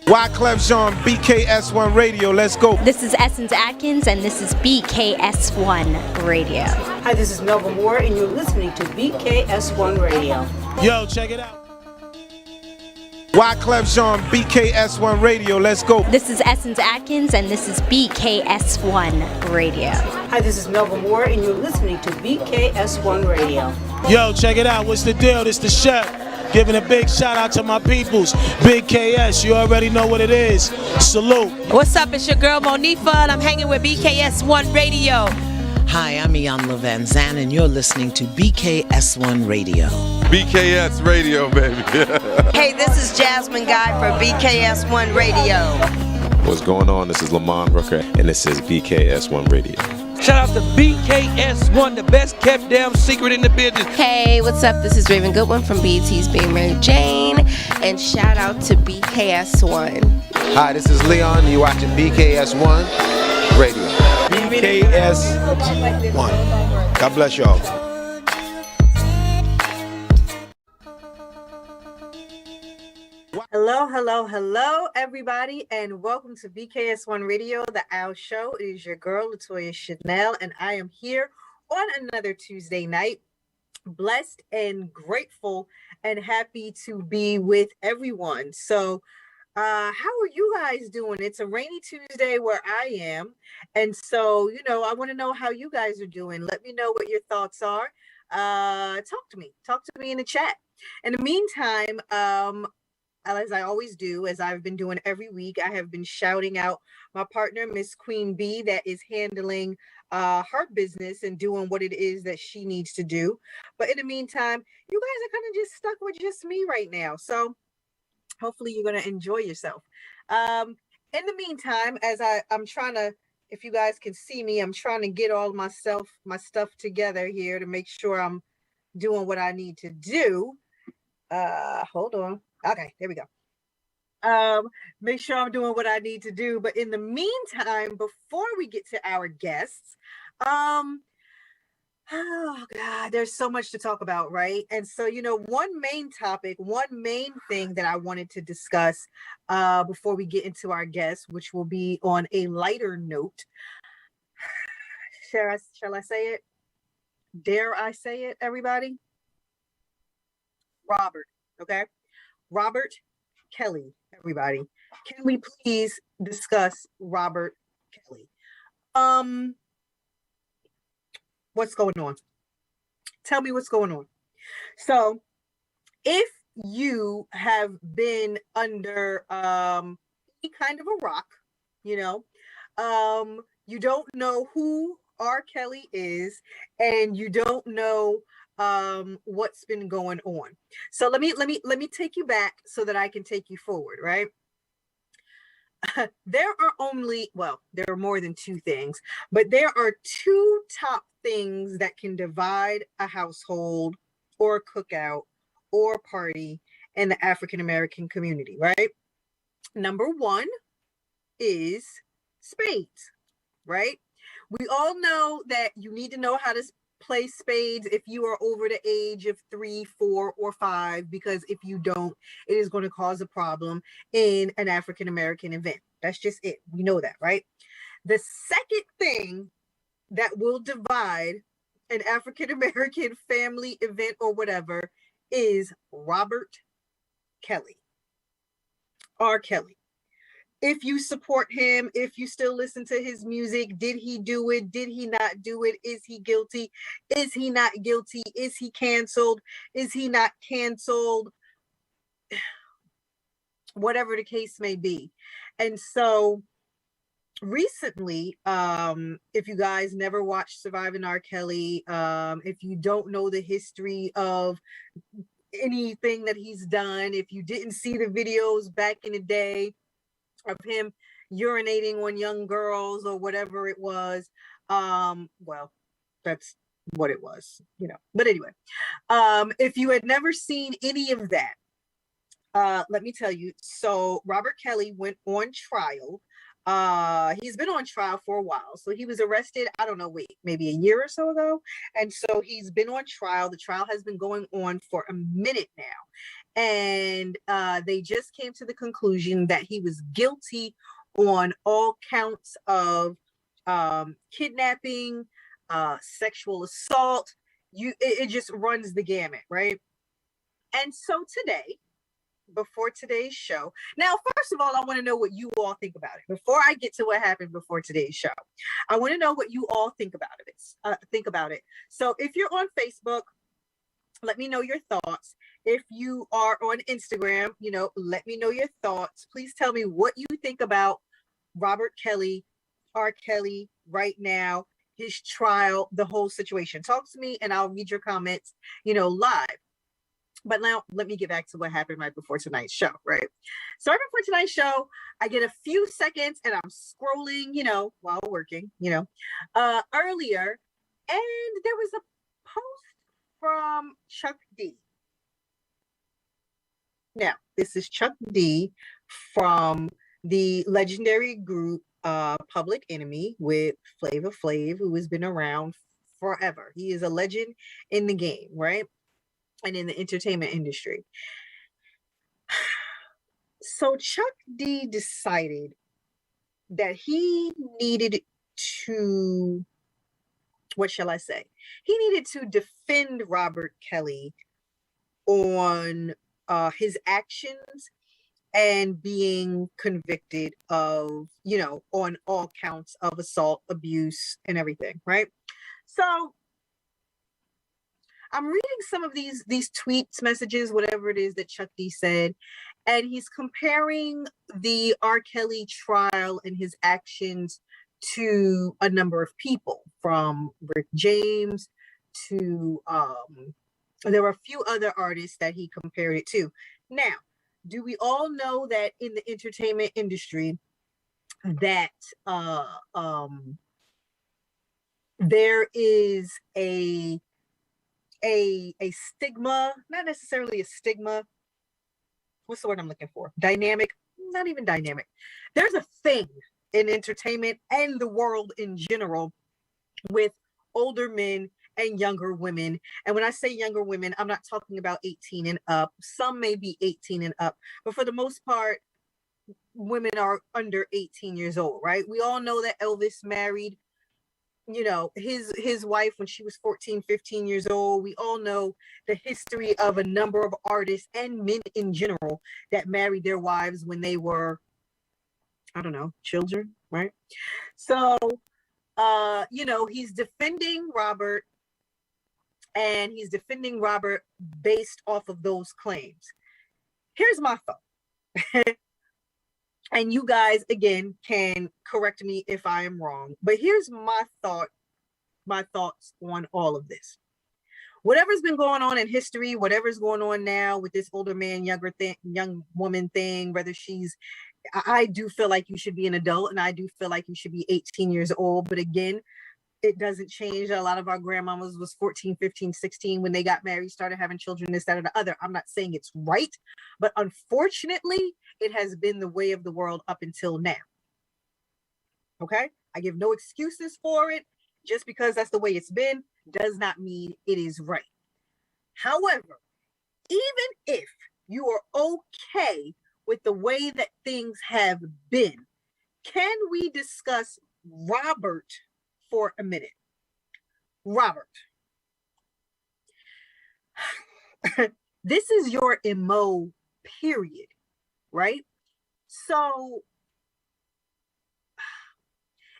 Wyclef Jean, BKS1 Radio, let's go. This is Essence Atkins, and this is BKS1 Radio. Hi, this is Melba Moore, and you're listening to BKS1 Radio. Yo, check it out. Wyclef Jean, BKS1 Radio, let's go. This is Essence Atkins, and this is BKS1 Radio. Hi, this is Melba Moore, and you're listening to BKS1 Radio. Yo, check it out. What's the deal? This the chef. Giving a big shout out to my peoples. Big KS, you already know what it is. Salute. What's up? It's your girl Monifa, and I'm hanging with BKS1 Radio. Hi, I'm Iyanla Van Zandt, and you're listening to BKS1 Radio. BKS Radio, baby. Hey, this is Jasmine Guy for BKS1 Radio. What's going on? This is Lamont Rooker, and this is BKS1 Radio. Shout out to BKS1, the best kept damn secret in the business. Hey, what's up? This is Raven Goodwin from BET's Being Mary Jane, and shout out to BKS1. Hi, this is Leon. You're watching BKS1 Radio. BKS1. God bless y'all. Hello, everybody, and welcome to BKS1 Radio, the Owl Show. It is your girl, Latoya Chanel, and I am here on another Tuesday night, blessed and grateful and happy to be with everyone. So, how are you guys doing? It's a rainy Tuesday where I am, and so, I want to know how you guys are doing. Let me know what your thoughts are. Talk to me in the chat. In the meantime, as I always do, as I've been doing every week, I have been shouting out my partner, Miss Queen B, that is handling her business and doing what it is that she needs to do. But in the meantime, you guys are kind of just stuck with just me right now. So hopefully you're going to enjoy yourself. In the meantime, as I'm trying to, if you guys can see me, I'm trying to get all my stuff together here to make sure I'm doing what I need to do. Hold on. Okay, there we go. Make sure I'm doing what I need to do. But in the meantime, before we get to our guests, oh God, there's so much to talk about, right? And so, one main thing that I wanted to discuss before we get into our guests, which will be on a lighter note. Shall I say it? Dare I say it, everybody? Robert, okay? Robert Kelly, everybody. Can we please discuss Robert Kelly? What's going on? Tell me what's going on. So, if you have been under any kind of a rock, you don't know who R. Kelly is, and you don't know what's been going on. So let me take you back so that I can take you forward, right? There are more than two things, but there are two top things that can divide a household or a cookout or a party in the African American community, right? Number one is spades, right? We all know that you need to know how to play spades if you are over the age of 3, 4, or 5, because if you don't, it is going to cause a problem in an African American event. That's just it. We know that, right? The second thing that will divide an African American family event or whatever is Robert Kelly. R. Kelly. If you support him, if you still listen to his music, did he do it? Did he not do it? Is he guilty? Is he not guilty? Is he canceled? Is he not canceled? Whatever the case may be. And so recently, if you guys never watched Surviving R. Kelly, if you don't know the history of anything that he's done, if you didn't see the videos back in the day of him urinating on young girls or whatever it was, well, that's what it was, But anyway, if you had never seen any of that, let me tell you. So Robert Kelly went on trial. He's been on trial for a while. So he was arrested, I don't know, maybe a year or so ago. And so he's been on trial. The trial has been going on for a minute now. and they just came to the conclusion that he was guilty on all counts of kidnapping, sexual assault. It just runs the gamut, right? And so today, before today's show, now first of all, I want to know what you all think about it. Before I get to what happened before today's show, I want to know what you all think about it. So if you're on Facebook, let me know your thoughts. If you are on Instagram, let me know your thoughts. Please tell me what you think about Robert Kelly, R. Kelly right now, his trial, the whole situation. Talk to me and I'll read your comments, live. But now let me get back to what happened right before tonight's show, right? So right before tonight's show, I get a few seconds and I'm scrolling, while working, earlier. And there was a post from Chuck D. Now, this is Chuck D from the legendary group Public Enemy with Flavor Flav, who has been around forever. He is a legend in the game, right? And in the entertainment industry. So Chuck D decided that he needed to, what shall I say? He needed to defend Robert Kelly on his actions and being convicted of, on all counts of assault, abuse, and everything, right? So I'm reading some of these tweets, messages, whatever it is that Chuck D said, and he's comparing the R. Kelly trial and his actions to a number of people, from Rick James to there were a few other artists that he compared it to. Now, do we all know that in the entertainment industry that there is a stigma, not necessarily a stigma. What's the word I'm looking for? Dynamic, not even dynamic. There's a thing in entertainment and the world in general with older men and younger women. And when I say younger women, I'm not talking about 18 and up. Some may be 18 and up, but for the most part, women are under 18 years old, right? We all know that Elvis married, his wife when she was 14, 15 years old. We all know the history of a number of artists and men in general that married their wives when they were, I don't know, children, right? So, he's defending Robert, and he's defending Robert based off of those claims. Here's my thought. And you guys, again, can correct me if I am wrong. But here's my thoughts on all of this. Whatever's been going on in history, whatever's going on now with this older man, young woman thing, whether I do feel like you should be an adult, and I do feel like you should be 18 years old. But again, it doesn't change. A lot of our grandmamas was 14, 15, 16 when they got married, started having children, this, that, or the other. I'm not saying it's right, but unfortunately, it has been the way of the world up until now. Okay? I give no excuses for it. Just because that's the way it's been does not mean it is right. However, even if you are okay with the way that things have been, can we discuss Robert for a minute? Robert, this is your MO, period, right? So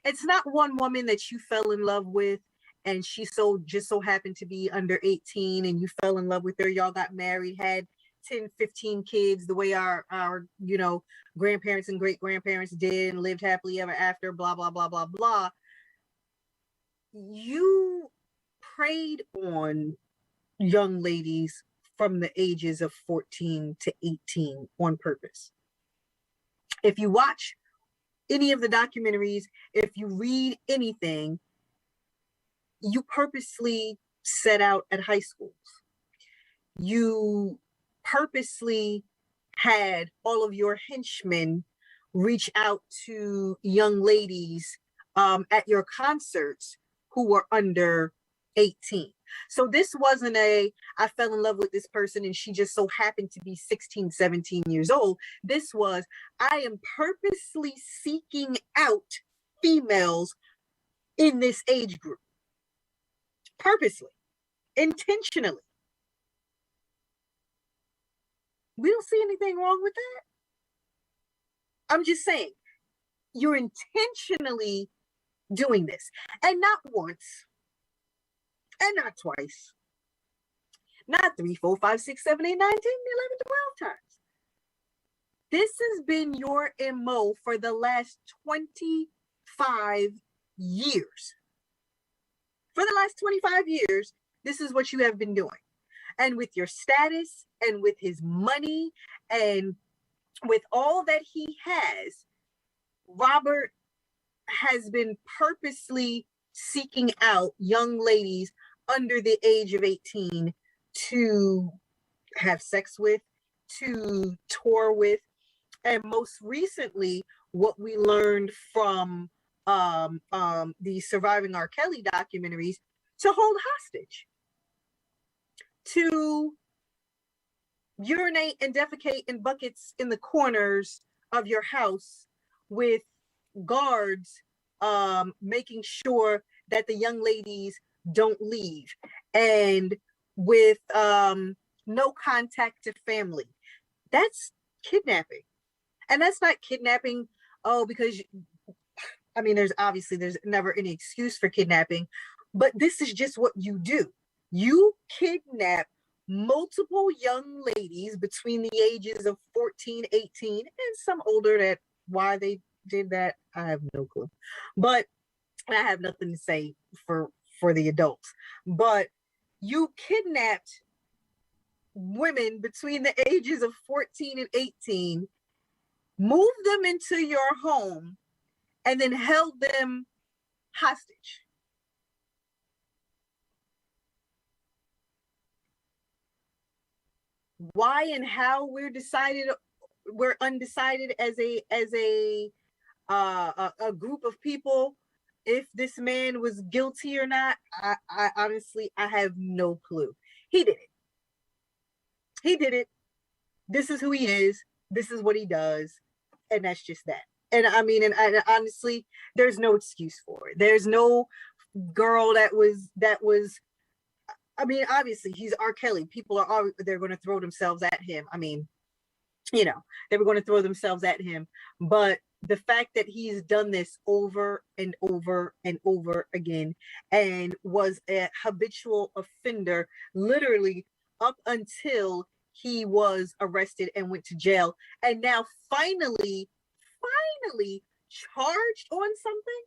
it's not one woman that you fell in love with and she just so happened to be under 18 and you fell in love with her. Y'all got married, had 10, 15 kids, the way our grandparents and great grandparents did, and lived happily ever after, blah, blah, blah, blah, blah. You preyed on young ladies from the ages of 14 to 18 on purpose. If you watch any of the documentaries, if you read anything, you purposely set out at high schools. You purposely had all of your henchmen reach out to young ladies at your concerts who were under 18. So this wasn't I fell in love with this person and she just so happened to be 16, 17 years old. This was, I am purposely seeking out females in this age group. Purposely, intentionally. We don't see anything wrong with that. I'm just saying, you're intentionally doing this. And not once, and not twice, not 3, 4, 5, 6, 7, 8, 9, 10, 11, 12 times. This has been your MO for the last 25 years. For the last 25 years, this is what you have been doing. And with your status and with his money and with all that he has, Robert has been purposely seeking out young ladies under the age of 18 to have sex with, to tour with, and most recently, what we learned from the Surviving R. Kelly documentaries, to hold hostage, to urinate and defecate in buckets in the corners of your house with guards making sure that the young ladies don't leave, and with no contact to family. That's kidnapping. And that's not kidnapping, because, I mean, there's never any excuse for kidnapping, but this is just what you do. You kidnap multiple young ladies between the ages of 14, 18, and some older. That why they did that, I have no clue. But I have nothing to say for the adults. But you kidnapped women between the ages of 14 and 18, moved them into your home, and then held them hostage. Why and how we're undecided as a group of people, if this man was guilty or not, I honestly, I have no clue. He did it. He did it. This is who he is. This is what he does. And that's just that. And I mean, and honestly, there's no excuse for it. There's no girl that was, I mean, obviously he's R. Kelly. People they're going to throw themselves at him. I mean, you know, they were going to throw themselves at him. But the fact that he's done this over and over and over again and was a habitual offender, literally up until he was arrested and went to jail, and now finally charged on something.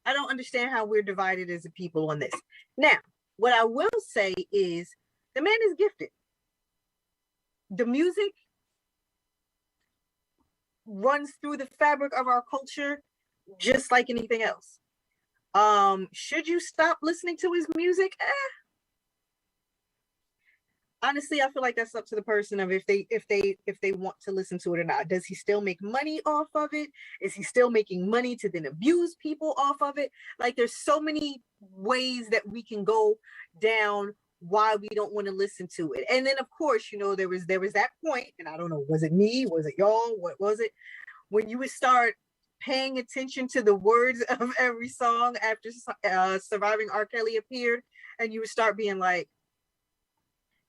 I don't understand how we're divided as a people on this. Now, what I will say is the man is gifted. The music runs through the fabric of our culture just like anything else. Should you stop listening to his music? Honestly, I feel like that's up to the person of if they want to listen to it or not. Does he still make money off of it? Is he still making money to then abuse people off of it? Like, there's so many ways that we can go down why we don't want to listen to it. And then of course, you know, there was that point, and I don't know, was it me? Was it y'all? What was it? When you would start paying attention to the words of every song after Surviving R. Kelly appeared, and you would start being like,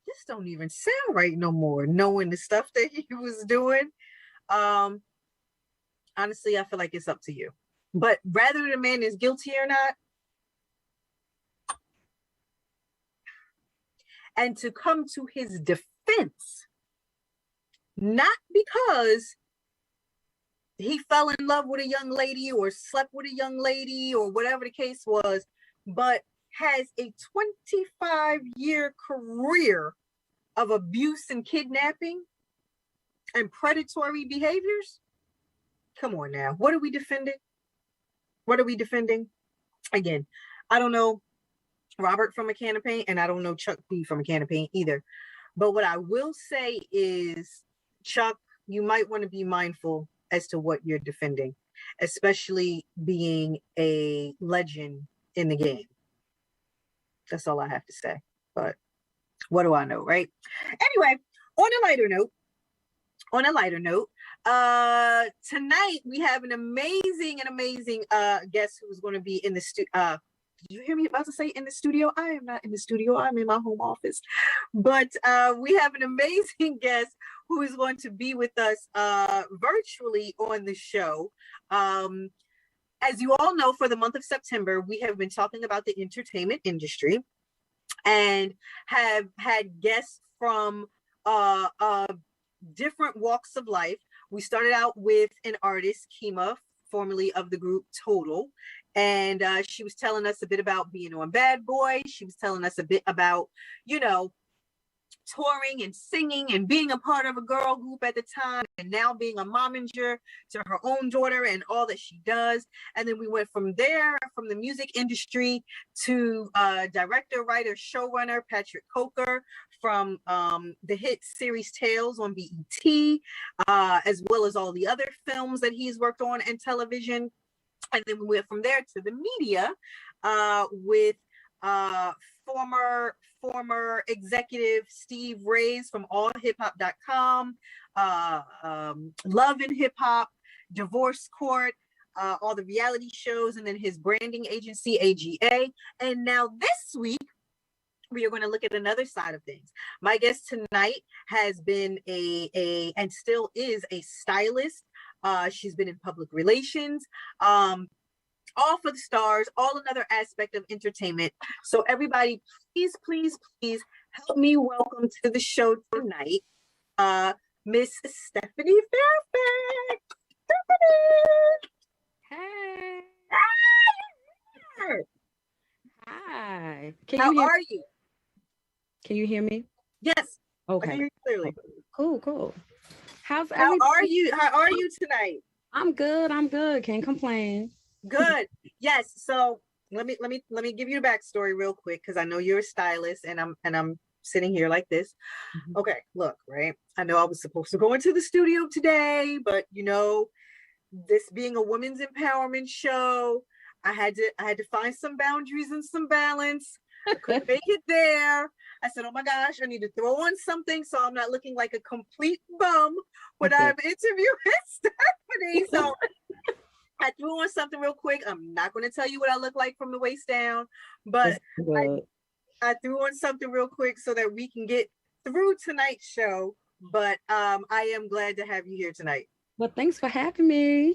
this don't even sound right no more, knowing the stuff that he was doing. Honestly, I feel like it's up to you. But whether the man is guilty or not, and to come to his defense, not because he fell in love with a young lady or slept with a young lady or whatever the case was, but has a 25-year career of abuse and kidnapping and predatory behaviors. Come on now. What are we defending? What are we defending? Again, I don't know Robert from a can of paint, and I don't know Chuck P from a can of paint either. But what I will say is, Chuck, you might want to be mindful as to what you're defending, especially being a legend in the game. That's all I have to say. But what do I know, right? Anyway, on a lighter note, tonight we have an amazing guest who's going to be in the studio. Did you hear me about to say in the studio? I am not in the studio. I'm in my home office. But we have an amazing guest who is going to be with us virtually on the show. As you all know, for the month of September, we have been talking about the entertainment industry and have had guests from different walks of life. We started out with an artist, Kima, formerly of the group Total. And she was telling us a bit about being on Bad Boy. She was telling us a bit about, touring and singing and being a part of a girl group at the time, and now being a momager to her own daughter and all that she does. And then we went from there, from the music industry to director, writer, showrunner Patrick Coker from the hit series Tales on BET, as well as all the other films that he's worked on and television. And then we went from there to the media with former executive Steve Reyes from allhiphop.com, Love and Hip Hop, Divorce Court, all the reality shows, and then his branding agency, AGA. And now this week, we are going to look at another side of things. My guest tonight has been and still is a stylist. She's been in public relations, all for the stars, all another aspect of entertainment. So everybody, please help me welcome to the show tonight, Miss Stephanie Fairfax. Hey. Hi. How are you? Can you hear me? Yes. Okay. I can hear you clearly. Cool. How are you? How are you tonight? I'm good. Can't complain. Good. Yes. So let me give you the backstory real quick, because I know you're a stylist and I'm sitting here like this. Mm-hmm. Okay, look, right. I know I was supposed to go into the studio today, but this being a women's empowerment show, I had to find some boundaries and some balance. I couldn't make it there. I said, oh my gosh, I need to throw on something so I'm not looking like a complete bum when I'm interviewing Stephanie. So I threw on something real quick. I'm not going to tell you what I look like from the waist down, but I threw on something real quick so that we can get through tonight's show. But I am glad to have you here tonight. Well, thanks for having me.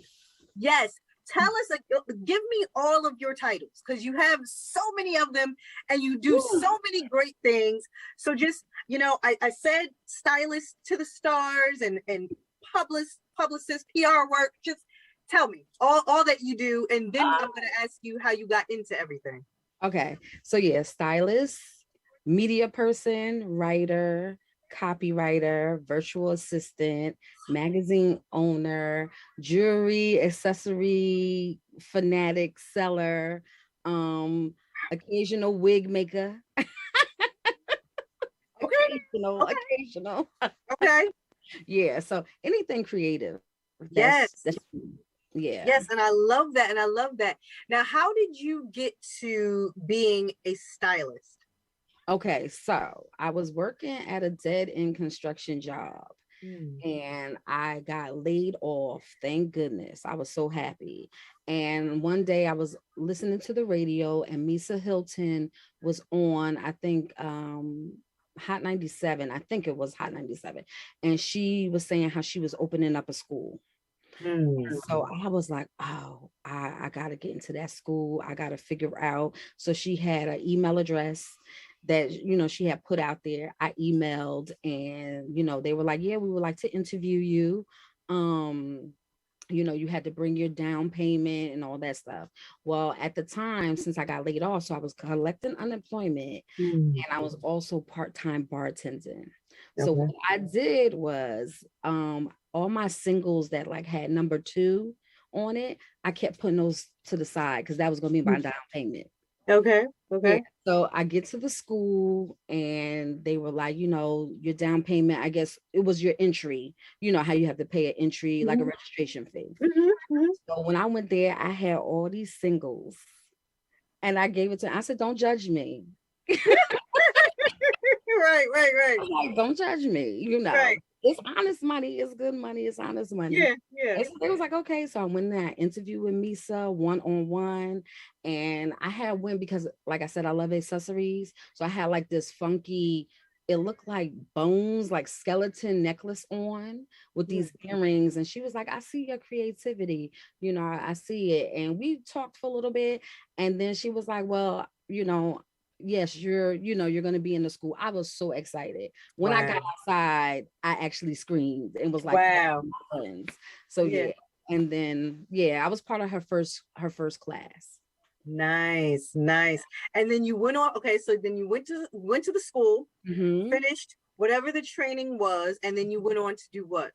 Yes. Tell us, give me all of your titles, because you have so many of them and you do so many great things. So just, I said stylist to the stars and publicist, PR work. Just tell me all that you do, and then I'm going to ask you how you got into everything. Okay. So yeah, stylist, media person, writer, copywriter, virtual assistant, magazine owner, jewelry accessory fanatic, seller, occasional wig maker. Occasional. Okay. Yeah. So anything creative. Yes. Yeah. Yes, and I love that. Now, how did you get to being a stylist? Okay, so I was working at a dead-end construction job and I got laid off. Thank goodness. I was so happy. And one day I was listening to the radio and Misa Hilton was on, I think, Hot 97. I think it was Hot 97. And she was saying how she was opening up a school. So I was like, oh, I got to get into that school. I got to figure out. So she had an email address that, she had put out there. I emailed and, they were like, yeah, we would like to interview you. You had to bring your down payment and all that stuff. Well, at the time, since I got laid off, so I was collecting unemployment and I was also part-time bartending. So what I did was all my singles that had number 2 on it, I kept putting those to the side because that was going to be my down payment. Okay. Yeah, so I get to the school and they were like, your down payment, I guess it was your entry, how you have to pay an entry, like a registration fee. So when I went there, I had all these singles and I gave it to, I said, don't judge me. Right. I'm like, don't judge me, you know. Right. It's honest money, it's good money, it's honest money. Yeah. And so they was like, okay. So I went in that interview with Misa one-on-one. And I had went because, like I said, I love accessories. So I had like this funky, it looked like bones, like skeleton necklace on with these earrings. And she was like, I see your creativity, you know, I see it. And we talked for a little bit. And then she was like, well, you know, yes, you're going to be in the school. I was so excited. When I got outside, I actually screamed and was like, wow. Friends. So yeah. And then I was part of her first class. Nice. And then you went on. Okay, so then you went to the school, finished whatever the training was, and then you went on to do what?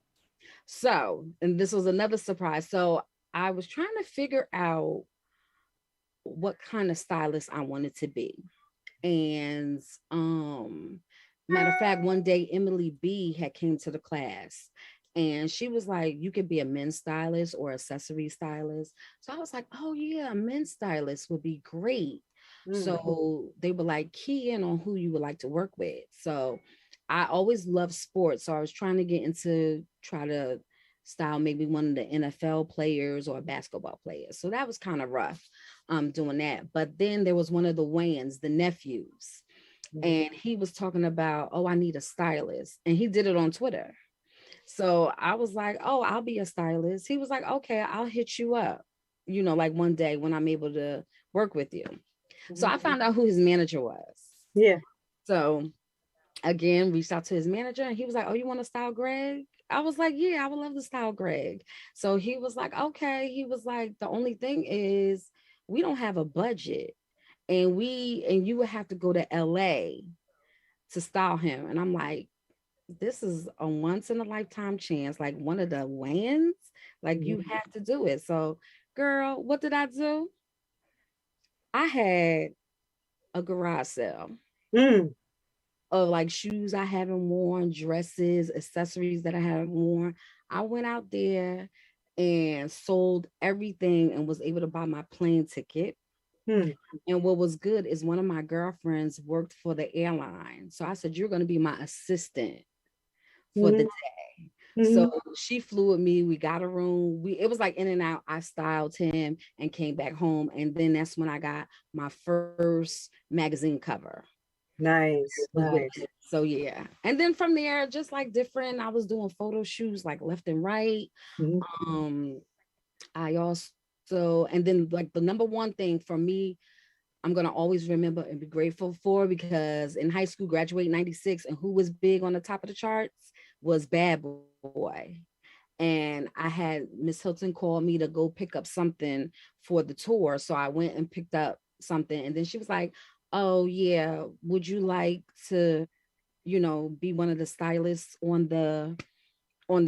So, and this was another surprise. So I was trying to figure out what kind of stylist I wanted to be. And matter of fact, one day Emily B had came to the class and she was like, you could be a men's stylist or accessory stylist. So I was like, oh yeah, a men's stylist would be great. So they were like, key in on who you would like to work with. So I always loved sports. So I was trying to get into try to style maybe one of the NFL players or basketball players. So that was kind of rough doing that. But then there was one of the Wayans, the nephews, and he was talking about, oh, I need a stylist. And he did it on Twitter. So I was like, oh, I'll be a stylist. He was like, okay, I'll hit you up, you know, like one day when I'm able to work with you. So I found out who his manager was. Yeah. So again, reached out to his manager and he was like, oh, you want to style Greg? I was like, yeah, I would love to style Greg. So he was like, okay. He was like, the only thing is we don't have a budget and you would have to go to LA to style him. And I'm like, this is a once in a lifetime chance, like one of the wins, like you have to do it. So girl, what did I do? I had a garage sale of like shoes I haven't worn, dresses, accessories that I haven't worn. I went out there and sold everything and was able to buy my plane ticket. And what was good is one of my girlfriends worked for the airline. So I said, you're going to be my assistant for the day. So she flew with me. We got a room. It was like in and out. I styled him and came back home. And then that's when I got my first magazine cover. Nice. So yeah. And then from there, just like different, I was doing photo shoots like left and right. I also, and then like the number one thing for me, I'm going to always remember and be grateful for, because in high school, graduate 96, and who was big on the top of the charts was Bad Boy. And I had Miss Hilton call me to go pick up something for the tour. So I went and picked up something. And then she was like, oh yeah, would you like to, you know, be one of the stylists on the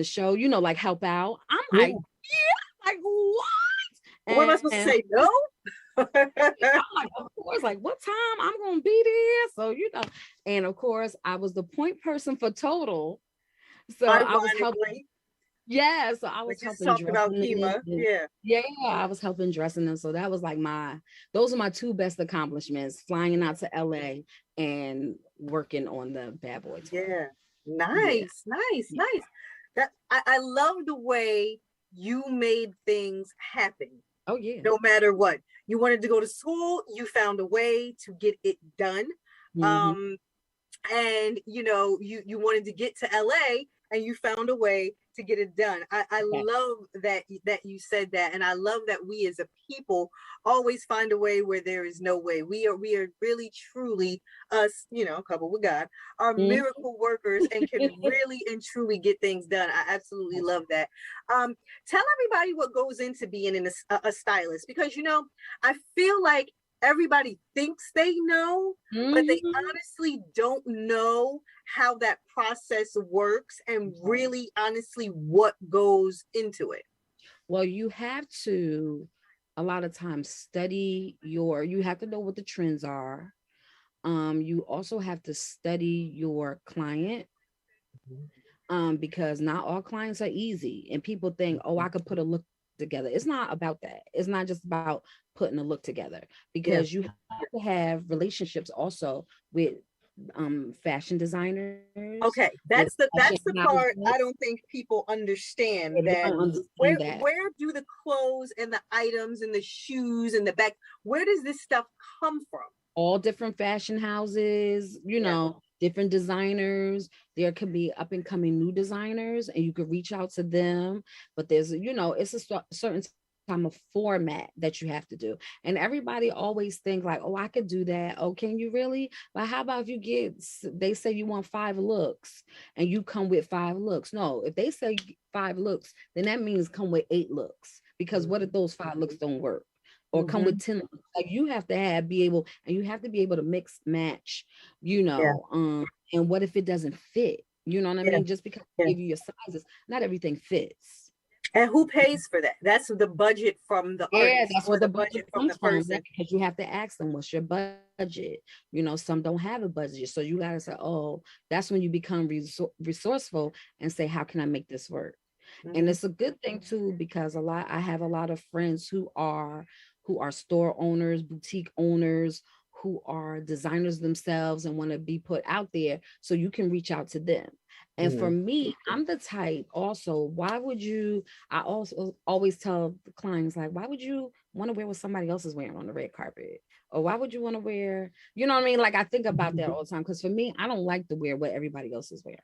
show, you know, like help out? I'm like, yeah, like what? What am I supposed to say? No? I'm like, of course, like what time I'm gonna be there. So, you know, and of course I was the point person for Total. So I was helping. Yeah, so I was helping talk about Kima. Yeah, I was helping dressing them. So that was like those are my two best accomplishments: flying out to LA and working on the Bad Boy tour. Yeah, nice. That I love the way you made things happen. Oh yeah. No matter what, you wanted to go to school, you found a way to get it done. And you know, you wanted to get to LA and you found a way to get it done. I love that you said that, and I love that we as a people always find a way where there is no way. We are really truly us, you know, coupled with God, are miracle workers and can really and truly get things done. I absolutely love that. Tell everybody what goes into being a stylist, because you know, I feel like everybody thinks they know, but they honestly don't know how that process works and really honestly what goes into it. Well, you have to a lot of times study you have to know what the trends are. You also have to study your client, because not all clients are easy, and people think, oh, I could put a look together. It's not about that. It's not just about putting a look together, because you have to have relationships also with fashion designers. Okay, that's the part I don't think people understand. They don't understand that. Where do the clothes and the items and the shoes and the bag, where does this stuff come from? All different fashion houses, different designers. There could be up and coming new designers, and you could reach out to them. But there's, it's a certain time of format that you have to do. And everybody always think like, oh, I could do that. Oh, can you really? But how about if they say you want 5 looks and you come with 5 looks? No, if they say 5 looks, then that means come with 8 looks. Because what if those 5 looks don't work? Or come with 10. Like you have to be able to mix match, and what if it doesn't fit? You know what I mean? Just because I give you your sizes, not everything fits. And who pays for that? That's the budget from the artist. That's what the budget from the person. Because you have to ask them, what's your budget? Some don't have a budget. So you gotta say, oh, that's when you become resourceful and say, how can I make this work? And it's a good thing too, because I have a lot of friends who are store owners, boutique owners, who are designers themselves and want to be put out there, so you can reach out to them. And for me, I'm the type also, I also always tell the clients, like, why would you want to wear what somebody else is wearing on the red carpet? Or why would you want to wear, you know what I mean? Like, I think about that all the time, because for me, I don't like to wear what everybody else is wearing.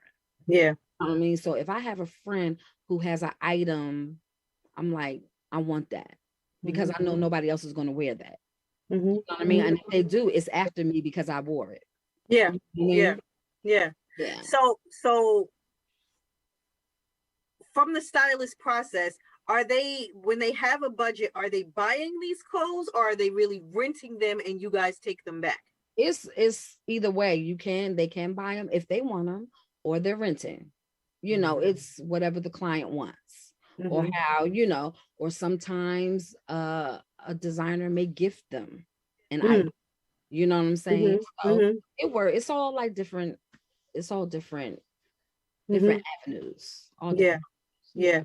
Yeah. You know what I mean? So if I have a friend who has an item, I'm like, I want that, because I know nobody else is going to wear that. You know what I mean? And if they do, it's after me because I wore it. Yeah. You know? Yeah. So from the stylist process, when they have a budget, are they buying these clothes, or are they really renting them and you guys take them back? It's either way. They can buy them if they want them, or they're renting. It's whatever the client wants, or how, or sometimes a designer may gift them an item. You know what I'm saying? So it's all like different. It's all different avenues. Yeah.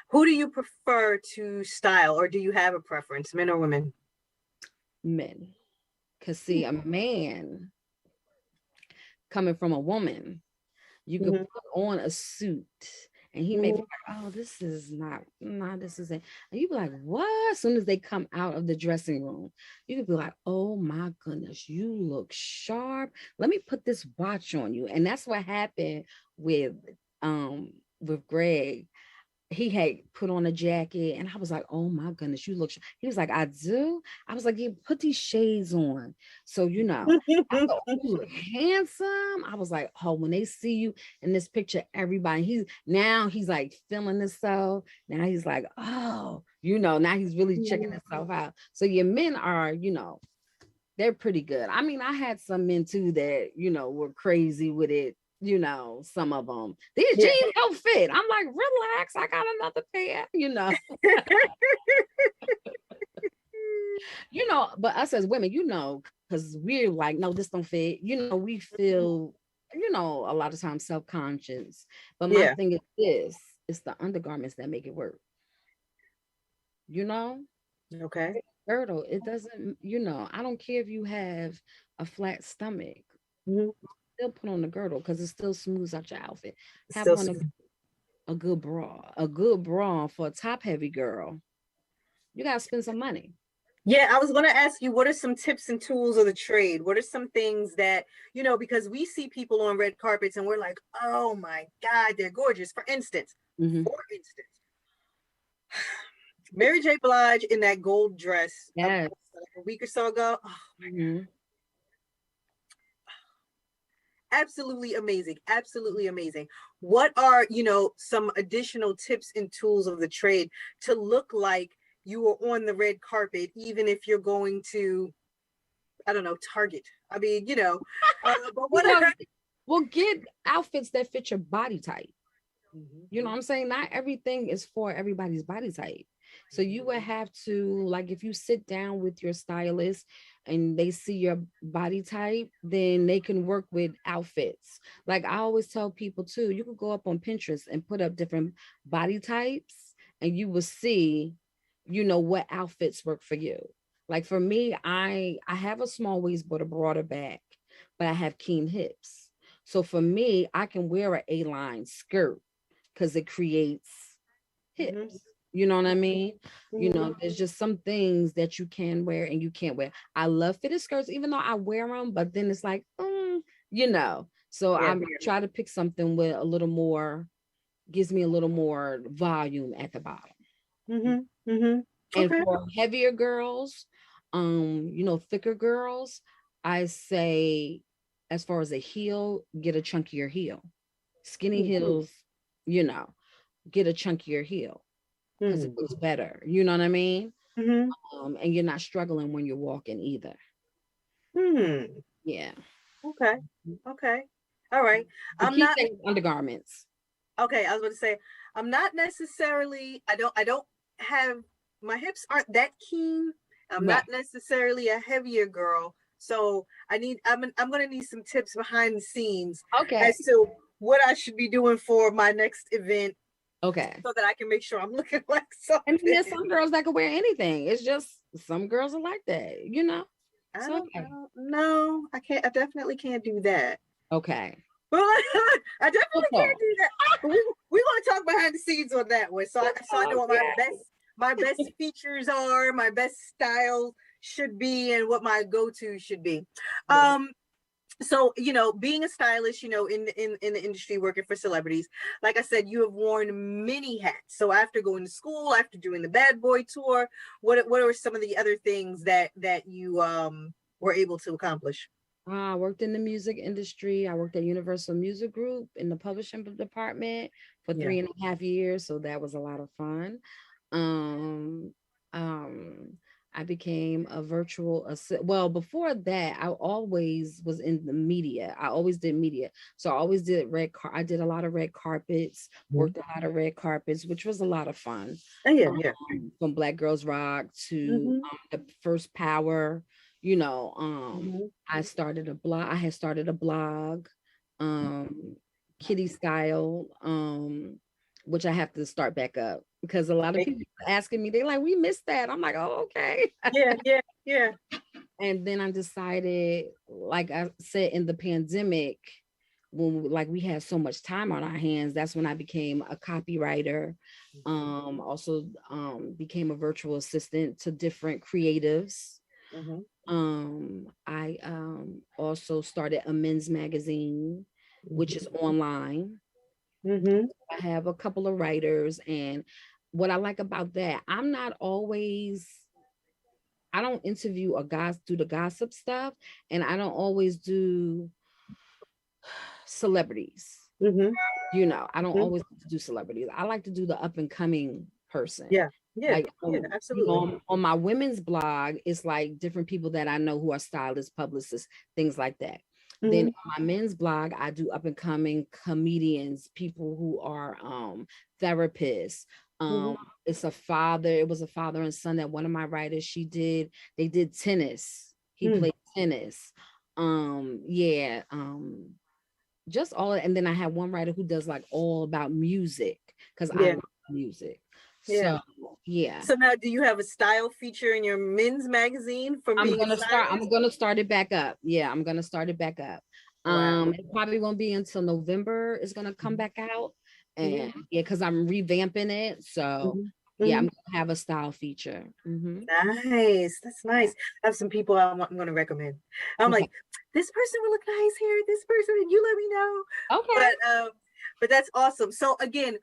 Who do you prefer to style, or do you have a preference, men or women? Men. Because see, a man coming from a woman, you could put on a suit and he may be like, oh, this isn't. And you be like, what? As soon as they come out of the dressing room, you could be like, oh my goodness, you look sharp. Let me put this watch on you. And that's what happened with Greg. He had put on a jacket and I was like, oh my goodness, you look he was like, I do. I was like, yeah, put these shades on. So, I thought, you look handsome. I was like, oh, when they see you in this picture, everybody, he's like feeling himself. Now he's like, oh, now he's really checking himself out. So your men are, they're pretty good. I mean, I had some men too that, were crazy with it. Some of them, these jeans don't fit. I'm like, relax, I got another pair, but us as women, because we're like, no, this don't fit. We feel, a lot of times self-conscious. But my thing is this, it's the undergarments that make it work. Okay. Girdle, it doesn't, I don't care if you have a flat stomach. Still put on the girdle, because it still smooths out your outfit. Have on a good bra for a top heavy girl. You gotta spend some money. Yeah, I was going to ask you, what are some tips and tools of the trade? What are some things that, because we see people on red carpets and we're like, oh my God, they're gorgeous. For instance, Mary J. Blige in that gold dress a week or so ago. Oh my God. Absolutely amazing. Absolutely amazing. What are, some additional tips and tools of the trade to look like you were on the red carpet, even if you're going to, I don't know, Target? I mean, but whatever. Well, get outfits that fit your body type. You know what I'm saying? Not everything is for everybody's body type. So you would have to, like, if you sit down with your stylist and they see your body type, then they can work with outfits. Like I always tell people too, you could go up on Pinterest and put up different body types and you will see, what outfits work for you. Like for me, I have a small waist but a broader back, but I have keen hips. So for me, I can wear an A-line skirt because it creates hips. You know what I mean? There's just some things that you can wear and you can't wear. I love fitted skirts, even though I wear them, but then it's like, So I try to pick something with a little more, gives me a little more volume at the bottom. And for heavier girls, thicker girls, I say, as far as a heel, get a chunkier heel. Skinny heels, get a chunkier heel because it looks better. You know what I mean? And you're not struggling when you're walking either. Yeah. Okay. All right. I'm not undergarments. Okay, I was going to say, I'm not necessarily. I don't have, my hips aren't that keen. I'm not necessarily a heavier girl, so I'm going to need some tips behind the scenes as to what I should be doing for my next event. Okay. So that I can make sure I'm looking like something. And there's some girls that can wear anything. It's just some girls are like that, I don't know. I can't. I definitely can't do that. Okay. Well, I definitely can't do that. We want to talk behind the scenes on that one. So I know what my best features are, my best style should be, and what my go-to should be. So, being a stylist, in the industry, working for celebrities, like I said, you have worn many hats. So after going to school, after doing the Bad Boy tour, what are some of the other things that you were able to accomplish? I worked in the music industry. I worked at Universal Music Group in the publishing department for 3.5 years. So that was a lot of fun. I became a virtual assistant. Well, before that, I always was in the media. I always did media. So I always did I did a lot of red carpets, worked a lot of red carpets, which was a lot of fun. From Black Girls Rock to the first Power, I started a blog. I had started a blog, Kitty Style, which I have to start back up because a lot of people are asking me, they're like, we missed that. I'm like, oh, okay. Yeah. And then I decided, like I said, in the pandemic, when we had so much time on our hands, that's when I became a copywriter. Also became a virtual assistant to different creatives. I also started a men's magazine, which is online. I have a couple of writers, and what I like about that, I don't interview or do the gossip stuff, and I don't always do celebrities. I don't always do celebrities. I like to do the up and coming person. Absolutely. On my women's blog, it's like different people that I know who are stylists, publicists, things like that. Then on my men's blog, I do up and coming comedians, people who are therapists. It was a father and son that one of my writers, they did tennis. He played tennis. Just all, and then I have one writer who does like all about music because I love music. So now, do you have a style feature in your men's magazine? I'm gonna start it back up. I'm gonna start it back up. It probably won't be until November it's gonna come back out, and because I'm revamping it. So I'm gonna have a style feature. Nice, that's nice. I have some people I'm gonna recommend. I'm like, this person will look nice here. This person, you let me know. Okay, but that's awesome. So again,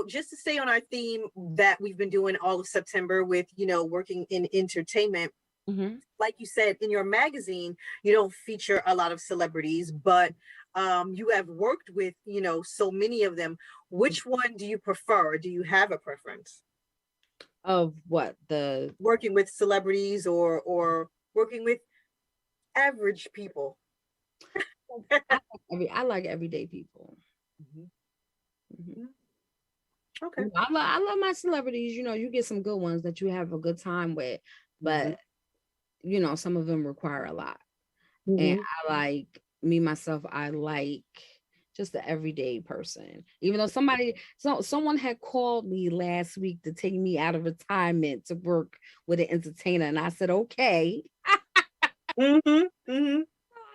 just to stay on our theme that we've been doing all of September with, working in entertainment, like you said, in your magazine, you don't feature a lot of celebrities, but you have worked with, so many of them. Which one do you prefer? Do you have a preference? Of what? The working with celebrities or working with average people? I like everyday people. Okay. I love my celebrities. You get some good ones that you have a good time with, but some of them require a lot. And I like me myself. I like just the everyday person. Even though someone had called me last week to take me out of retirement to work with an entertainer, and I said, okay. I'll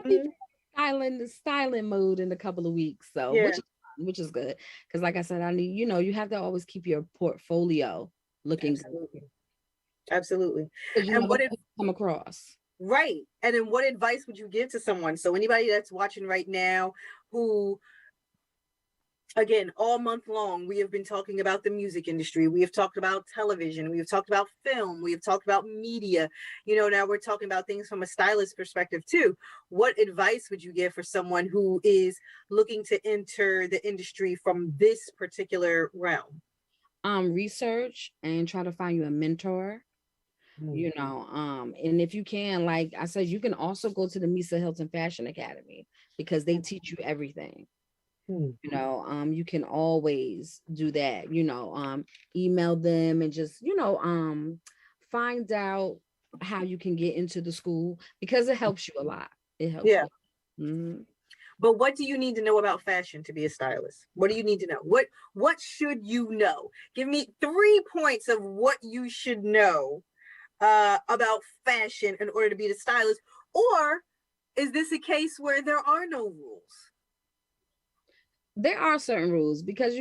be styling mode in a couple of weeks. So which is good. Because like I said, I need, you have to always keep your portfolio looking good. Absolutely. And what did come across? Right. And then what advice would you give to someone? So anybody that's watching right now who, again, all month long, we have been talking about the music industry. We have talked about television. We have talked about film. We have talked about media. Now we're talking about things from a stylist perspective too. What advice would you give for someone who is looking to enter the industry from this particular realm? Research and try to find you a mentor. And if you can, like I said, you can also go to the Misa Hilton Fashion Academy because they teach you everything. You can always do that, email them and just, find out how you can get into the school because it helps you a lot. It helps. Yeah. But what do you need to know about fashion to be a stylist? What do you need to know? What should you know? Give me 3 points of what you should know about fashion in order to be the stylist. Or is this a case where there are no rules? There are certain rules because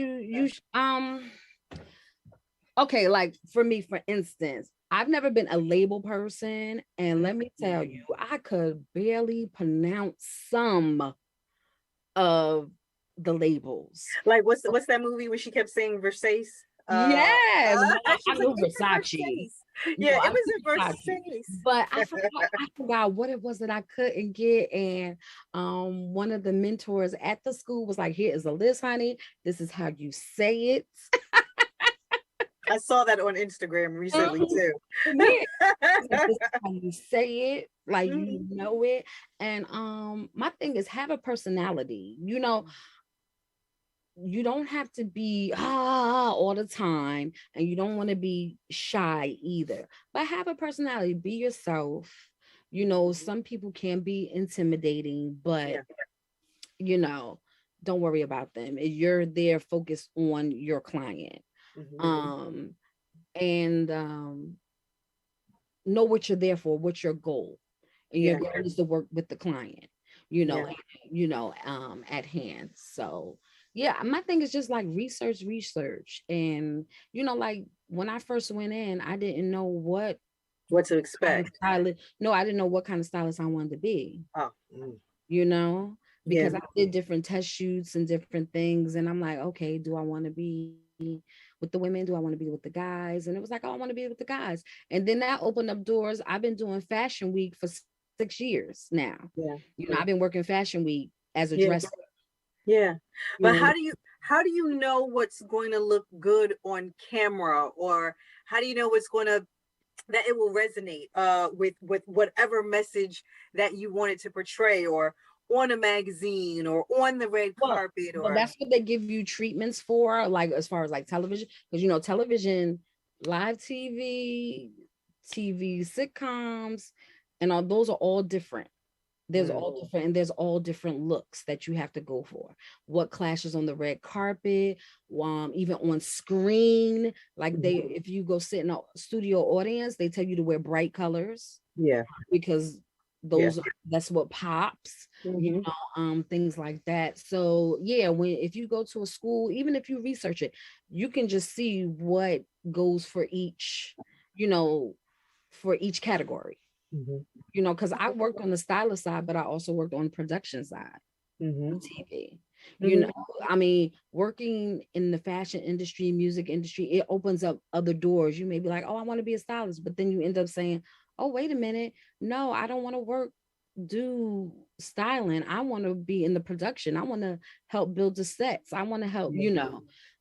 okay, like for me, for instance, I've never been a label person, and let me tell you, I could barely pronounce some of the labels. Like what's that movie where she kept saying Versace? Yes, I know Versace. Yeah, it was a Versace. But I forgot what it was that I couldn't get. And one of the mentors at the school was like, here is a list, honey. This is how you say it. I saw that on Instagram recently too. This is how you say it, like you know it. And my thing is have a personality. You don't have to be all the time, and you don't want to be shy either, but have a personality, be yourself. Some people can be intimidating, but don't worry about them. You're there focused on your client. And know what you're there for, what's your goal, and your goal is to work with the client, at hand. So my thing is just like research. And, like when I first went in, I didn't know what to expect. No, I didn't know what kind of stylist I wanted to be. Because I did different test shoots and different things. And I'm like, okay, do I want to be with the women? Do I want to be with the guys? And it was like, oh, I want to be with the guys. And then that opened up doors. I've been doing Fashion Week for 6 years now. I've been working Fashion Week as a dresser. But how do you know what's going to look good on camera, or how do you know that it will resonate with whatever message that you wanted to portray, or on a magazine or on the red carpet? Well, that's what they give you treatments for, like as far as like television, because television, live TV sitcoms, and all those are all different. There's all different, and there's all different looks that you have to go for. What clashes on the red carpet, even on screen. Like if you go sit in a studio audience, they tell you to wear bright colors. Because that's what pops. Things like that. So if you go to a school, even if you research it, you can just see what goes for each category. Because I worked on the stylist side, but I also worked on the production side, TV. Working in the fashion industry, music industry, it opens up other doors. You may be like, oh, I want to be a stylist, but then you end up saying, oh, wait a minute, no, I don't want to do styling. I want to be in the production. I want to help build the sets. I want to help,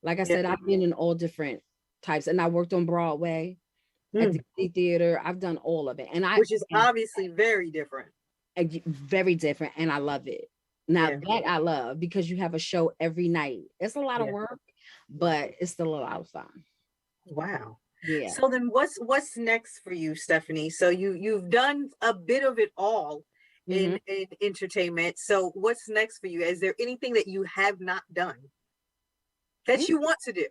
like I said, I've been in all different types, and I worked on Broadway. At the theater. I've done all of it, which is obviously very different, and I love it. Now that I love, because you have a show every night. It's a lot of work, but it's still a lot of fun. Wow. So then what's next for you, Stephanie? So you've done a bit of it all in entertainment. So what's next for you? Is there anything that you have not done that you want to do?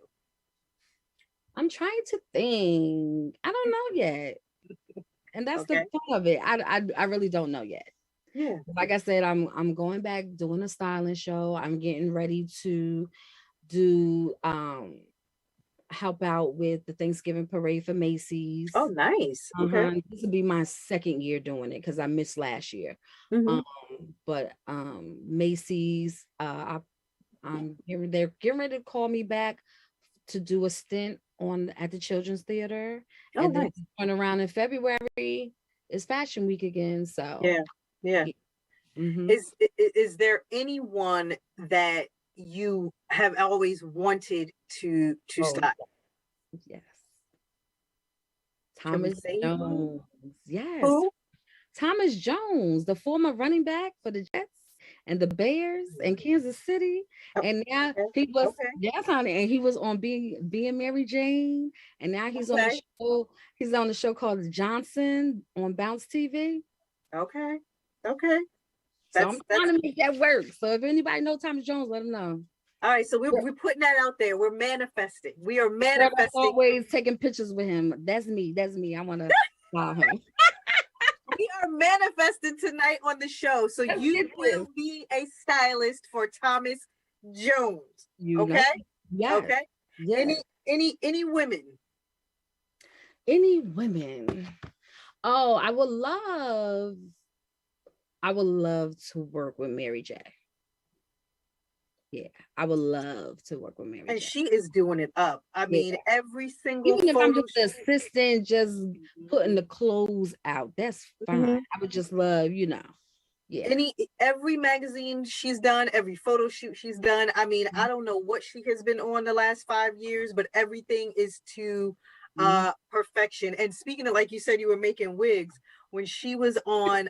I'm trying to think. I don't know yet. And that's the point of it. I really don't know yet. Yeah. Like I said, I'm going back doing a styling show. I'm getting ready to do help out with the Thanksgiving parade for Macy's. Oh, nice. Okay. This will be my second year doing it because I missed last year. But Macy's, they're getting ready to call me back to do a stint at the Children's Theater. Oh, and nice. then turn around in February is Fashion Week again. So yeah. Is there anyone that you have always wanted to style? Yes. Thomas Jones. Yes. Who? Thomas Jones, the former running back for the Jets and the Bears in Kansas City. And now he was, yes, honey, and he was on being Mary Jane. And now he's on the show. He's on the show called Johnson on Bounce TV. Okay. So I'm trying to make that work. So if anybody knows Thomas Jones, let him know. All right, so we're putting that out there. We're manifesting. We are manifesting. Always taking pictures with him. That's me. I want to follow him. We are manifesting tonight on the show. So you will be a stylist for Thomas Jones. Okay? Yeah. Okay. Yes. Any women? Any women? Oh, I would love to work with Mary J. Yeah, I would love to work with Mary J. And she is doing it up. I mean, every single even if I'm just the assistant, just putting the clothes out, that's fine. I would just love, Yeah. Every magazine she's done, every photo shoot she's done. I mean, I don't know what she has been on the last 5 years, but everything is to perfection. And speaking of, like you said, you were making wigs when she was on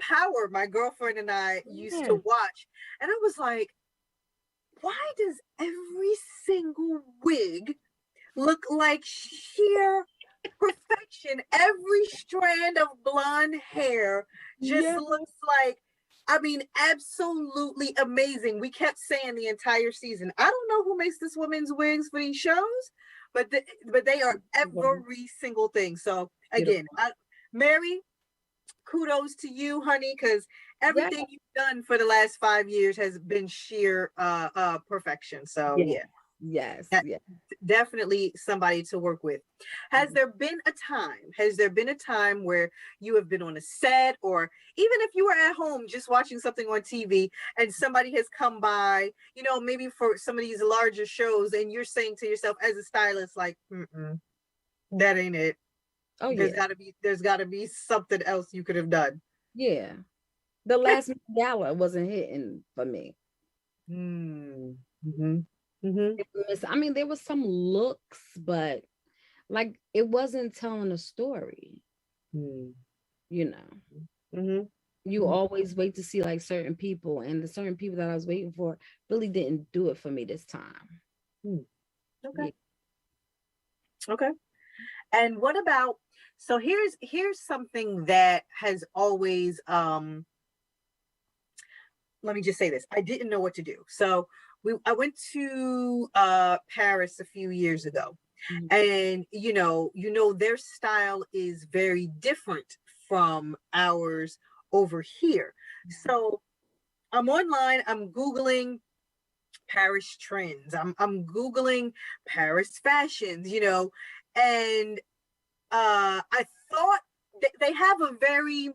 Power, my girlfriend and I used to watch, and I was like, why does every single wig look like sheer perfection? Every strand of blonde hair just looks like, I mean, absolutely amazing. We kept saying the entire season, I don't know who makes this woman's wigs for these shows, but they are every single thing. So again, Mary, kudos to you, honey, because everything you've done for the last 5 years has been sheer perfection. So yes, definitely somebody to work with. Has there been a time where you have been on a set, or even if you were at home just watching something on TV and somebody has come by, maybe for some of these larger shows, and you're saying to yourself as a stylist, like, that ain't it. Oh, there's gotta be something else you could have done. Yeah. The last gala wasn't hitting for me. I mean, there was some looks, but like it wasn't telling a story. You always wait to see like certain people, and the certain people that I was waiting for really didn't do it for me this time. Okay. And what about, so here's something that has always, let me just say this. I didn't know what to do. So I went to Paris a few years ago, and their style is very different from ours over here. So I'm online, I'm Googling Paris trends. I'm Googling Paris fashions, and I thought they have a very,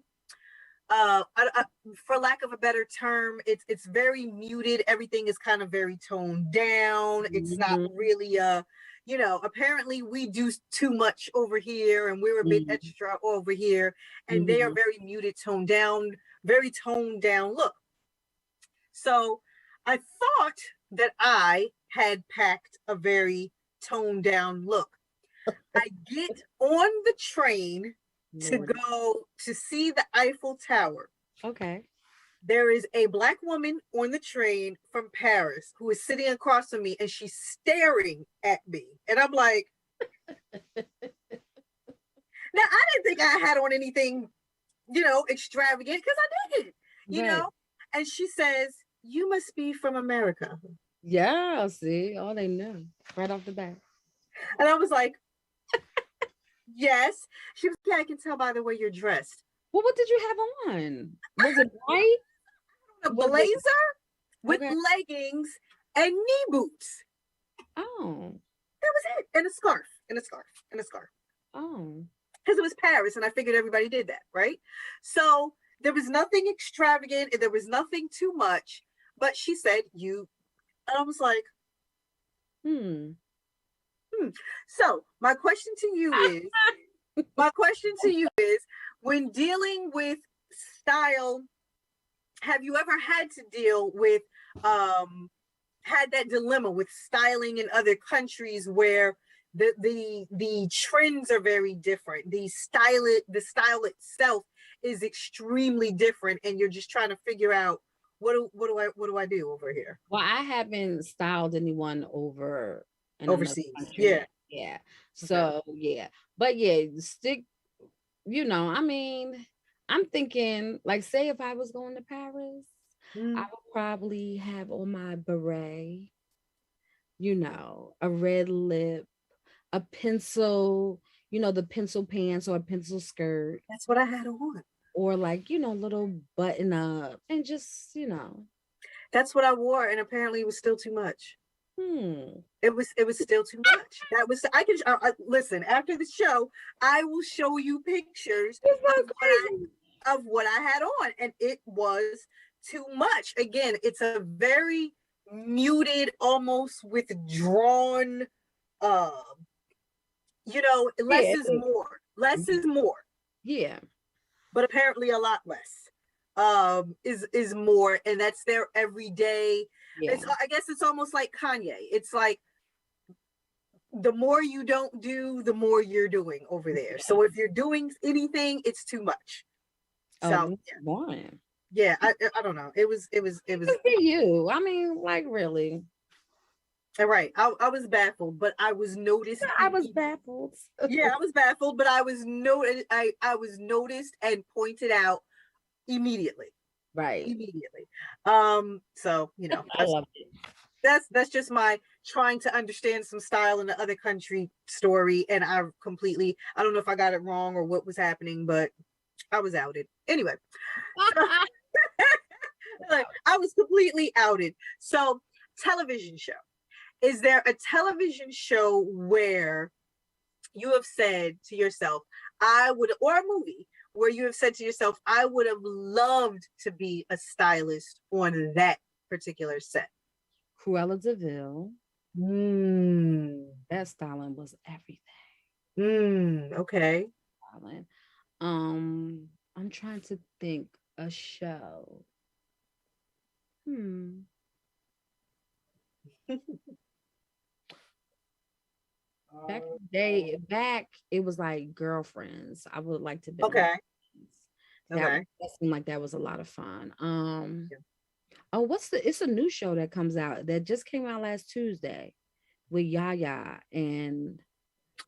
for lack of a better term, it's very muted. Everything is kind of very toned down. It's not really apparently we do too much over here, and we're a bit extra over here, and they are very muted, very toned down look. So I thought that I had packed a very toned down look. I get on the train to go to see the Eiffel Tower. Okay. There is a Black woman on the train from Paris who is sitting across from me, and she's staring at me. And I'm like, now I didn't think I had on anything extravagant because I did, and she says, "You must be from America." Yeah, see, all they knew right off the bat. And I was like, yes. She was like, yeah, I can tell by the way you're dressed. Well, what did you have on? Was it white? A blazer with leggings and knee boots. Oh. That was it. And a scarf. Oh. Because it was Paris, and I figured everybody did that, right? So there was nothing extravagant, and there was nothing too much. But she said, and I was like, So my question to you is, when dealing with style, have you ever had to deal with, had that dilemma with styling in other countries where the trends are very different, the style itself is extremely different, and you're just trying to figure out what do I do over here? Well, I haven't styled anyone overseas. Yeah. So yeah, but yeah, I mean, I'm thinking, like, say if I was going to Paris, I would probably have on my beret, a red lip, a pencil, the pencil pants or a pencil skirt. That's what I had on. Or like, little button up and just, That's what I wore, and apparently it was still too much. It was still too much. That was listen, after the show, I will show you pictures of what I had on, and it was too much. Again, it's a very muted, almost withdrawn, less is more. Less is more. Yeah. But apparently a lot less is more, and that's their everyday. Yeah. I guess it's almost like Kanye. It's like the more you don't do, the more you're doing over there. So if you're doing anything, it's too much. So yeah, I don't know. It was for you. I mean, like, really. Right. I was baffled, but I was noticed. I was baffled. Yeah, I was baffled, but I was noticed and pointed out immediately. Right. Immediately. So I love it. That's just my trying to understand some style in the other country story, and I don't know if I got it wrong or what was happening, but I was outed. Anyway. I was completely outed. So, television show. Is there a television show where you have said to yourself, or a movie where you have said to yourself, I would have loved to be a stylist on that particular set? Cruella DeVille. That styling was everything. Okay. Styling. I'm trying to think a show. Back it was like Girlfriends. I would like to be that seemed like that was a lot of fun. It's a new show that comes out that just came out last Tuesday with Yaya and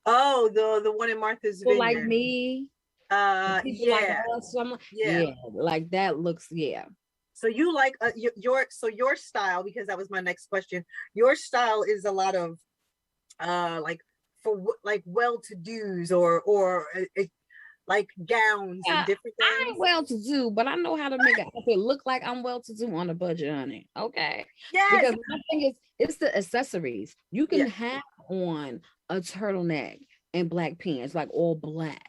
the one in Martha's Vineyard. Like Me. Yeah. Like that looks So you like your style, because that was my next question. Your style is a lot of well-to-dos or like gowns and different things. I ain't well-to-do, but I know how to make it look like I'm well-to-do on a budget, honey. Okay. Yes. Because my thing is, it's the accessories. You can have on a turtleneck and black pants, like all black.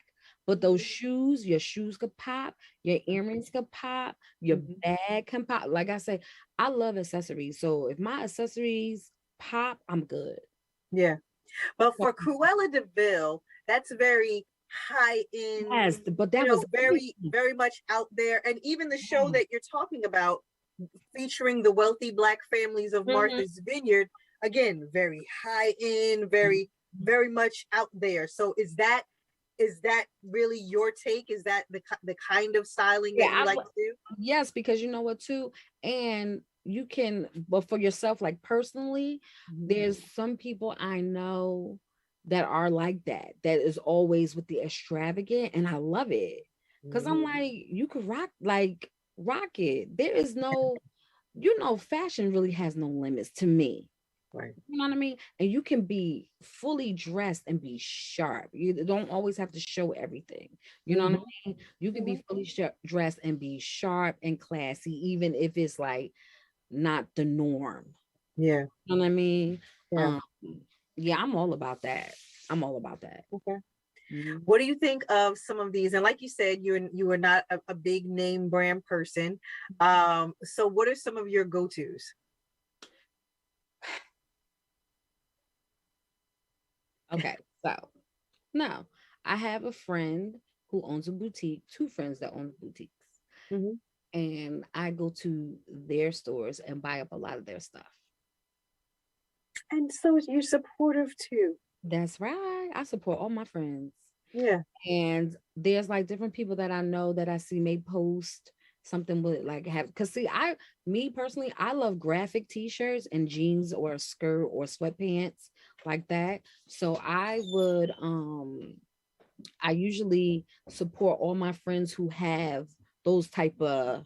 But those shoes, your shoes could pop, your earrings could pop, your bag can pop. Like I say, I love accessories. So if my accessories pop, I'm good. Yeah. But for Cruella DeVille, that's very high end. Yes, but that was very, very much out there. And even the show that you're talking about, featuring the wealthy Black families of Martha's Vineyard, again, very high end, very, very much out there. So is that really your take? Is that the kind of styling that you like to do? Yes, because you know what too, and you can, but for yourself, like personally, there's some people I know that are like that is always with the extravagant, and I love it. Because I'm like, you could rock it. There is no, fashion really has no limits to me. Right. You know what I mean? And you can be fully dressed and be sharp. You don't always have to show everything. You know what I mean? You can be fully dressed and be sharp and classy, even if it's like not the norm. Yeah. You know what I mean? Yeah. Yeah, I'm all about that. Okay. What do you think of some of these? And like you said, you are not a big name brand person. So what are some of your go-tos? Okay, so now I have a friend who owns a boutique, two friends that own boutiques. And I go to their stores and buy up a lot of their stuff. And so you're supportive too. That's right. I support all my friends. Yeah. And there's like different people that I know that I see may post something with like because see, me personally, I love graphic t-shirts and jeans or a skirt or sweatpants like that. So I would I usually support all my friends who have those type of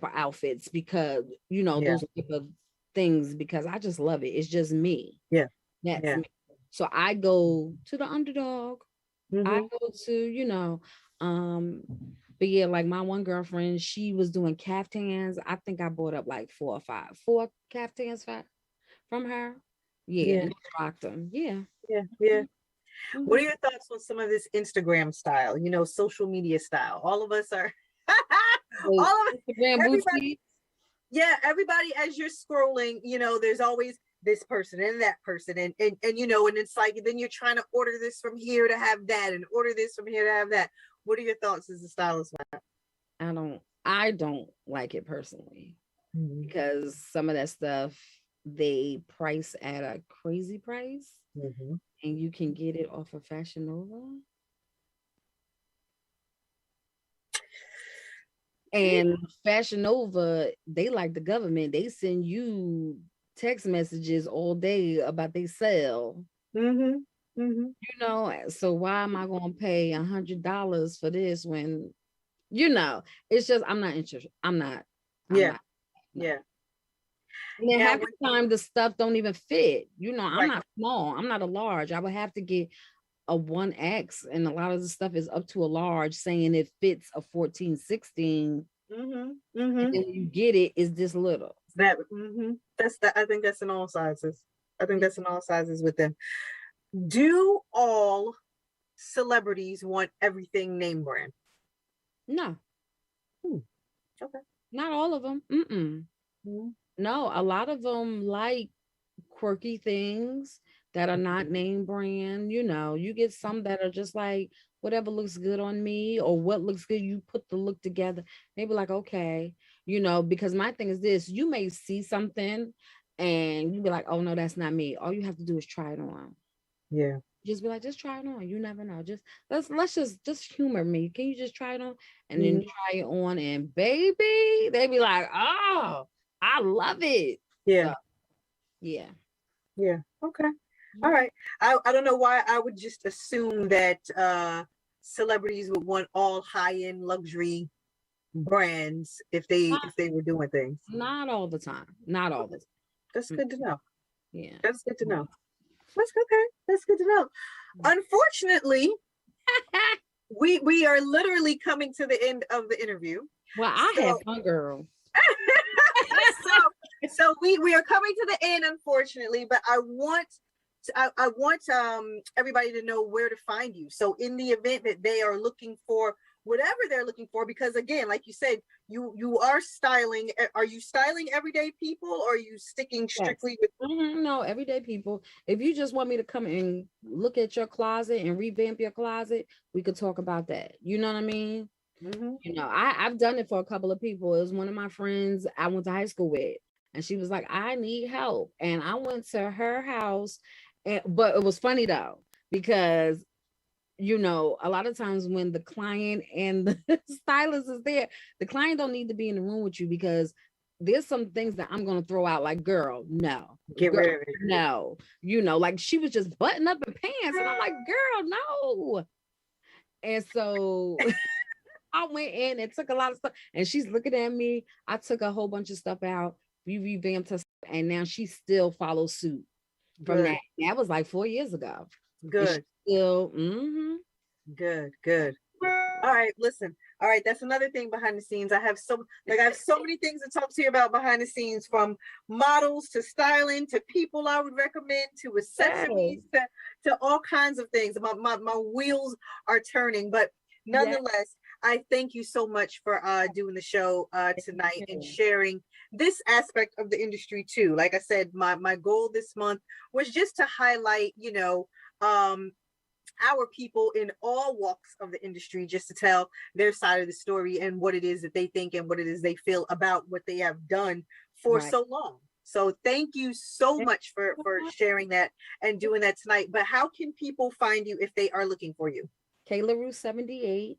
outfits because those type of things, because I just love it. It's just me. Yeah. That's me. So I go to the underdog. I go to, but yeah, like my one girlfriend, she was doing caftans. I think I bought up like 4 caftans from her. Yeah. And I rocked them. Yeah. What are your thoughts on some of this Instagram style, social media style? All of us are everybody, as you're scrolling, there's always this person and that person and it's like then you're trying to order this from here to have that and order this from here to have that. What are your thoughts as a stylist? I don't like it personally because some of that stuff they price at a crazy price and you can get it off of Fashion Nova. And Fashion Nova, they like the government. They send you text messages all day about they sell. So why am I going to pay $100 for this when, it's just, I'm not interested. I'm not. Yeah. And then half the time the stuff don't even fit. I'm not small. I'm not a large. I would have to get a 1X, and a lot of the stuff is up to a large saying it fits a 14, 16. And then you get it, it's this little. I think that's in all sizes. With them. Do all celebrities want everything name brand? No. Okay. Not all of them. No, a lot of them like quirky things that are not name brand. You get some that are just like whatever looks good on me or what looks good, you put the look together. They be like, okay, because my thing is this, you may see something and you be like, oh no, that's not me. All you have to do is try it on. Yeah. Just be like, just try it on. You never know. Just let's just humor me. Can you just try it on? And then try it on, and baby, they be like, oh, I love it. Yeah. So, yeah. Okay. All right. I don't know why I would just assume that celebrities would want all high-end luxury brands if they were doing things. Not all the time. That's good to know. Yeah. That's good to know. That's good to know. Unfortunately, we are literally coming to the end of the interview. Well, I had fun, girl. So we are coming to the end, unfortunately, but I want everybody to know where to find you. So in the event that they are looking for whatever they're looking for, because again, like you said, you are styling. Are you styling everyday people, or are you sticking strictly with? No, everyday people. If you just want me to come and look at your closet and revamp your closet, we could talk about that. You know what I mean? I've done it for a couple of people. It was one of my friends I went to high school with, and she was like, I need help. And I went to her house, but it was funny though, because a lot of times when the client and the stylist is there, the client don't need to be in the room with you, because there's some things that I'm going to throw out like, girl, no. Get rid of it. No. Like she was just buttoned up in pants. And I'm like, girl, no. And so I went in and took a lot of stuff, and she's looking at me. I took a whole bunch of stuff out. We revamped her, and now she still follows suit from Good. that. That was like 4 years ago. Good. Still, Good. All right, listen. All right, that's another thing behind the scenes. I have so many things to talk to you about behind the scenes, from models to styling to people I would recommend to accessories to all kinds of things. My wheels are turning, but nonetheless, I thank you so much for doing the show tonight and sharing this aspect of the industry too. Like I said, my goal this month was just to highlight, our people in all walks of the industry, just to tell their side of the story and what it is that they think and what it is they feel about what they have done for so long. So thank you so much for sharing that and doing that tonight. But how can people find you if they are looking for you? Kayla Rue 78,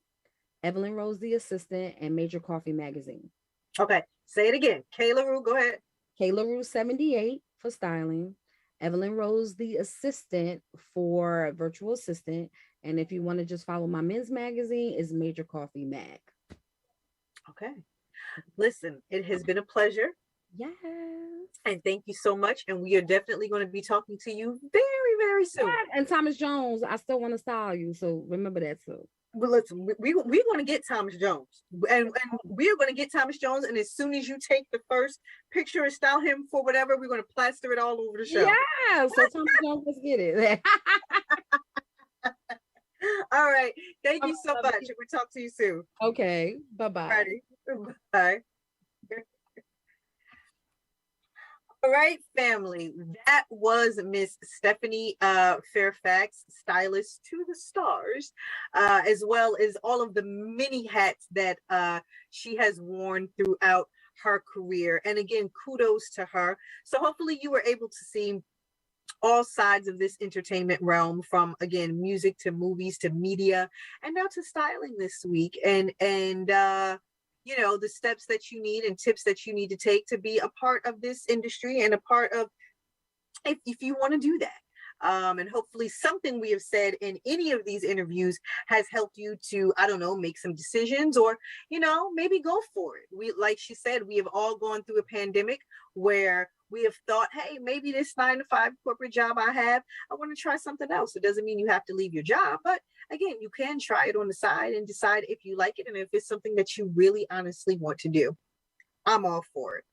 Evelyn Rose the Assistant, and Major Coffee Magazine. Okay, say it again. Kayla Rue, go ahead. Kayla Rue 78 for styling, Evelyn Rose the Assistant for virtual assistant, and if you want to just follow my men's magazine, is Major Coffee Mag. Okay, listen, it has been a pleasure. Yes, and thank you so much, and we are definitely going to be talking to you very, very soon. And Thomas Jones, I still want to style you, so remember that too. Well, listen, we're going to get Thomas Jones, and we're going to get Thomas Jones, and as soon as you take the first picture and style him for whatever, we're going to plaster it all over the show. Yeah, so Thomas Jones, let's get it. All right, thank you so much, and we'll talk to you soon. Okay, bye-bye. Bye. All right, family, that was Miss Stephanie Fairfax, stylist to the stars, as well as all of the many hats that she has worn throughout her career. And again, kudos to her. So hopefully you were able to see all sides of this entertainment realm, from, again, music to movies to media, and now to styling this week. And the steps that you need and tips that you need to take to be a part of this industry and a part of, if you want to do that. And hopefully something we have said in any of these interviews has helped you to, I don't know, make some decisions, or, maybe go for it. Like she said, we have all gone through a pandemic where we have thought, hey, maybe this 9-to-5 corporate job I have, I want to try something else. It doesn't mean you have to leave your job, but again, you can try it on the side and decide if you like it and if it's something that you really honestly want to do. I'm all for it.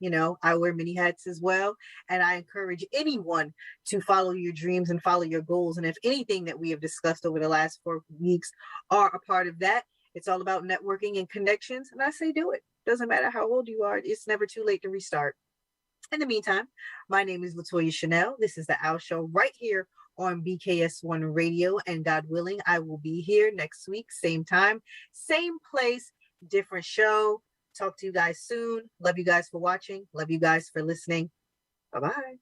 I wear many hats as well, and I encourage anyone to follow your dreams and follow your goals. And if anything that we have discussed over the last 4 weeks are a part of that, it's all about networking and connections. And I say do it. Doesn't matter how old you are. It's never too late to restart. In the meantime, my name is Latoya Chanel. This is the Owl Show right here on BKS1 Radio, and God willing, I will be here next week, same time, same place, different show. Talk to you guys soon. Love you guys for watching. Love you guys for listening. Bye-bye.